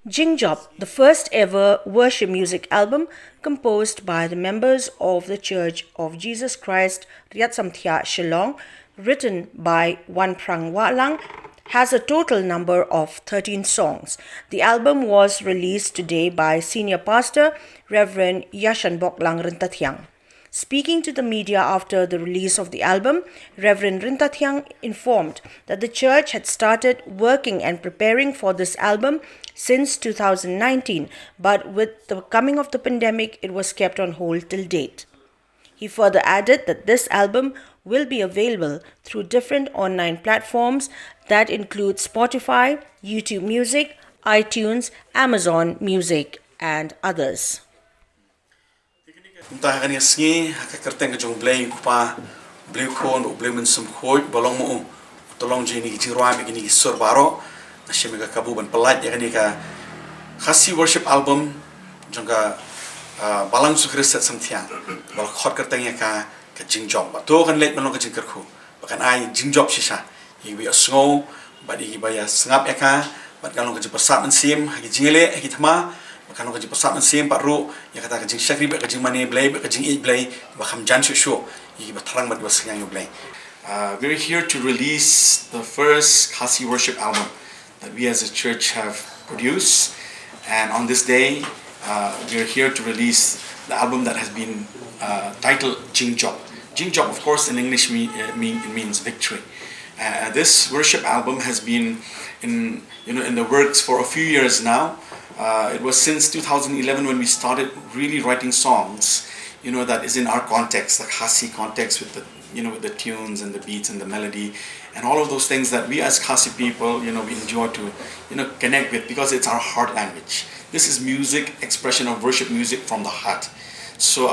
Jingjop, the first ever worship music album composed by the members of the Church of Jesus Christ Riatsamthia Shillong, written by Wan Prang Walang, has a total number of 13 songs. The album was released today by Senior Pastor Reverend Yashan Boklang Rintathiang. Speaking to the media after the release of the album, Reverend Rintathiang informed that the church had started working and preparing for this album since 2019, but with the coming of the pandemic, it was kept on hold till date. He further added that this album will be available through different online platforms that include Spotify, YouTube Music, iTunes, Amazon Music, and others. Entah kan ngi kerteng ke jong blay kupa blay ko no blay men sum khoi bolong mo tolong je ni jirwa me ni sur baro ashe me ka kabu ban pelat ya kan ka khasi worship album jong ka balang su kristat samtiang bal khot kerteng ya ka jingjop ba to kan let melong ka jing kerku bakan ai jingjop sisa i bi asngo ba di ba ya sngap ya ka ba kalong ka jipasat men sim ha jingele ha thama kan ko jipa sim paru ya kata ka jing shakri ba ka jing mane blay ba ka jing blay ba kham jan shu yi ba tharang ba wasang yo blay. We're here to release the first Khasi worship album that we as a church have produced, and on this day we're here to release the album that has been titled Jingjop. Jingjop, of course, in English means victory. This worship album has been in the works for a few years now. It was since 2011 when we started really writing songs, that is in our context, the Khasi context with the, with the tunes and the beats and the melody and all of those things that we as Khasi people, we enjoy to, connect with because it's our heart language. This is music, expression of worship music from the heart. So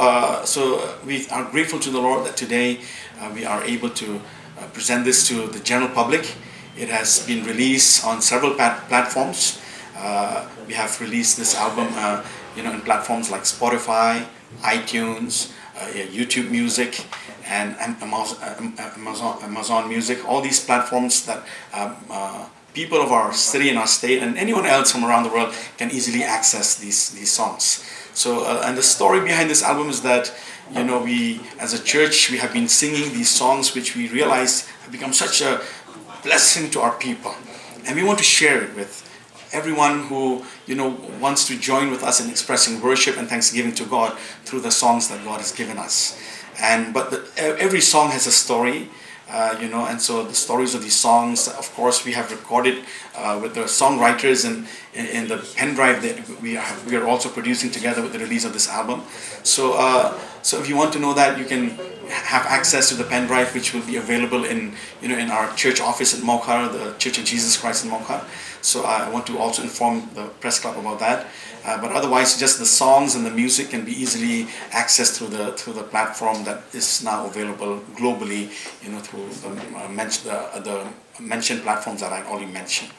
we are grateful to the Lord that today we are able to present this to the general public. It has been released on several platforms. We have released this album, in platforms like Spotify, iTunes, YouTube Music, and Amazon Music. All these platforms that people of our city and our state and anyone else from around the world can easily access these songs. So, and the story behind this album is that, we as a church, we have been singing these songs which we realize have become such a blessing to our people. And we want to share it with everyone who wants to join with us in expressing worship and thanksgiving to God through the songs that God has given us. But every song has a story, and so the stories of these songs, of course, we have recorded with the songwriters in the pen drive that we are also producing together with the release of this album. So if you want to know that, you can have access to the pen drive, which will be available in our church office at Mokhar, the Church of Jesus Christ in Mokhar. So I want to also inform the press club about that. But otherwise, just the songs and the music can be easily accessed through the platform that is now available globally, through the mentioned platforms that I already mentioned.